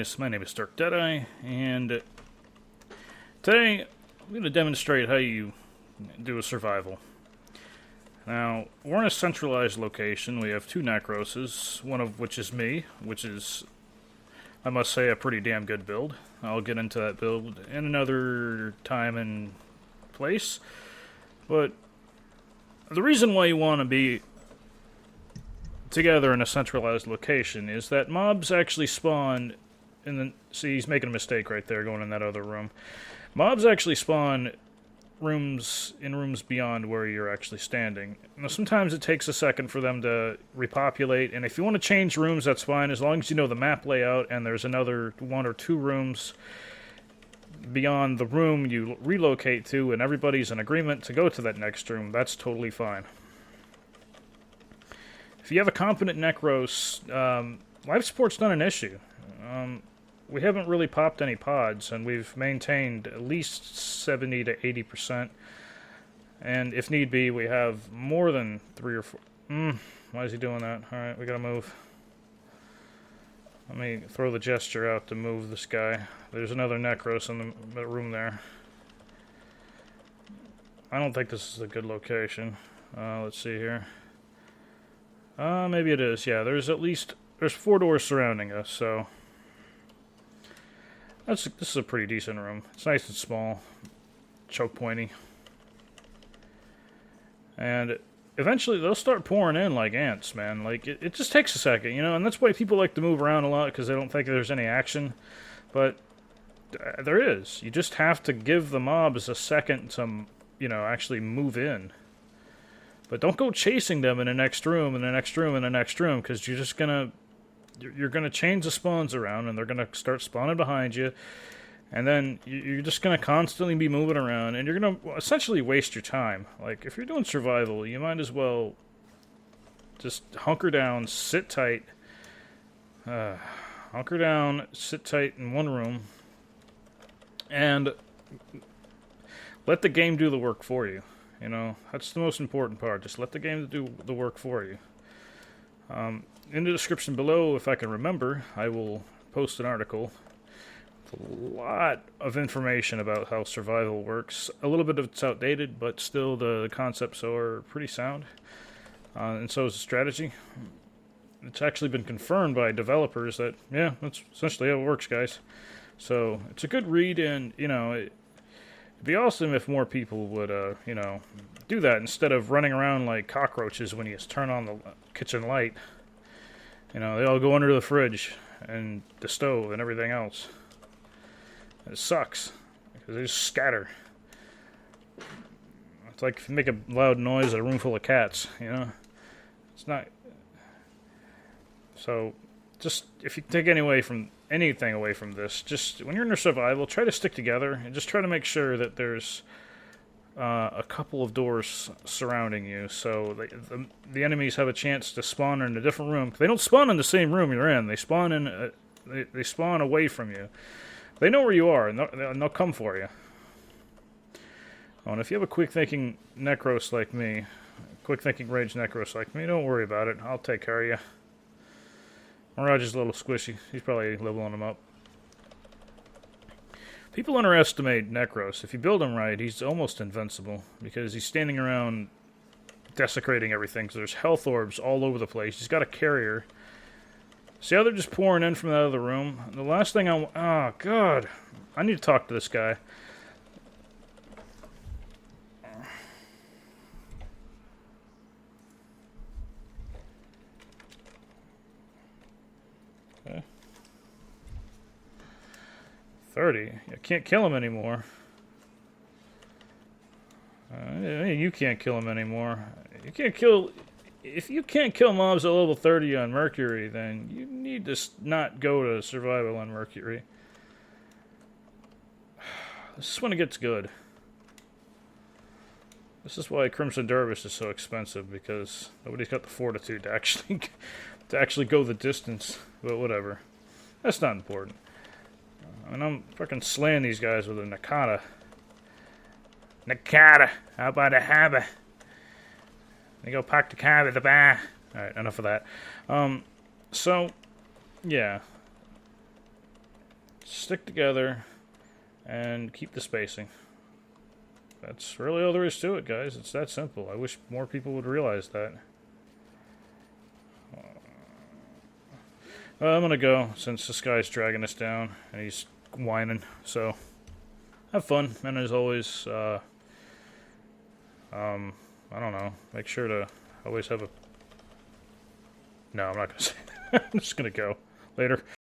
Yes, my name is Dark Deadeye, and today I'm going to demonstrate how you do a survival. Now, we're in a centralized location. We have two Necroses, one of which is me, which is, I must say, a pretty damn good build. I'll get into that build in another time and place. But the reason why you want to be together in a centralized location is that mobs actually spawn. And then, see, he's making a mistake right there, going in that other room. Mobs actually spawn in rooms beyond where you're actually standing. Now, sometimes it takes a second for them to repopulate, and if you want to change rooms, that's fine, as long as you know the map layout and there's another one or two rooms beyond the room you relocate to, and everybody's in agreement to go to that next room. That's totally fine. If you have a competent Necros, life support's not an issue. We haven't really popped any pods, and we've maintained at least 70 to 80%. And if need be, we have more than 3 or 4. Why is he doing that? Alright, we gotta move. Let me throw the gesture out to move this guy. There's another Necros in the room there. I don't think this is a good location. Let's see here. Maybe it is. Yeah, there's 4 doors surrounding us, so this is a pretty decent room. It's nice and small, choke pointy, and eventually they'll start pouring in like ants, man. Like it just takes a second, you know, and that's why people like to move around a lot, because they don't think there's any action, but there is. You just have to give the mobs a second to, you know, actually move in. But don't go chasing them in the next room and the next room and the next room, because you're just gonna change the spawns around, and they're gonna start spawning behind you, and then you're just gonna constantly be moving around, and you're gonna essentially waste your time. Like, if you're doing survival, you might as well just hunker down, sit tight, hunker down, sit tight in one room, and let the game do the work for you. You know, that's the most important part. Just let the game do the work for you. In the description below, if I can remember, I will post an article with a lot of information about how survival works. A little bit of it's outdated, but still the concepts are pretty sound. And so is the strategy. It's actually been confirmed by developers that, yeah, that's essentially how it works, guys. So it's a good read, and, you know, it'd be awesome if more people would, you know, do that instead of running around like cockroaches when you turn on the kitchen light. You know, they all go under the fridge and the stove and everything else. It sucks, because they just scatter. It's like if you make a loud noise in a room full of cats, you know? It's not... So, just, if you take anything away from this, just, when you're in a survival, try to stick together, and just try to make sure that there's a couple of doors surrounding you, so the enemies have a chance to spawn in a different room. They don't spawn in the same room you're in. They spawn in. They spawn away from you. They know where you are, and they'll come for you. Oh, and if you have a quick-thinking Necros like me, quick-thinking rage Necros like me, don't worry about it. I'll take care of you. Mirage is a little squishy. He's probably leveling him up. People underestimate Necros. If you build him right, he's almost invincible, because he's standing around desecrating everything, so there's health orbs all over the place. He's got a carrier. See how they're just pouring in from that other room? The last thing oh, God. I need to talk to this guy. Okay. 30. I can't kill him anymore. You can't kill him anymore. You can't kill... If you can't kill mobs at level 30 on Mercury, then you need to not go to survival on Mercury. This is when it gets good. This is why Crimson Dervish is so expensive, because nobody's got the fortitude to actually go the distance. But whatever. That's not important. I mean, I'm fucking slaying these guys with a Nakata. Nakata! How about a habit? They go park the car at the bar. Alright, enough of that. So, yeah. stick together and keep the spacing. That's really all there is to it, guys. It's that simple. I wish more people would realize that. I'm gonna go, since this guy's dragging us down, and he's whining, so have fun, and as always, I don't know, make sure to always have a... No, I'm not gonna say that. I'm just gonna go. Later.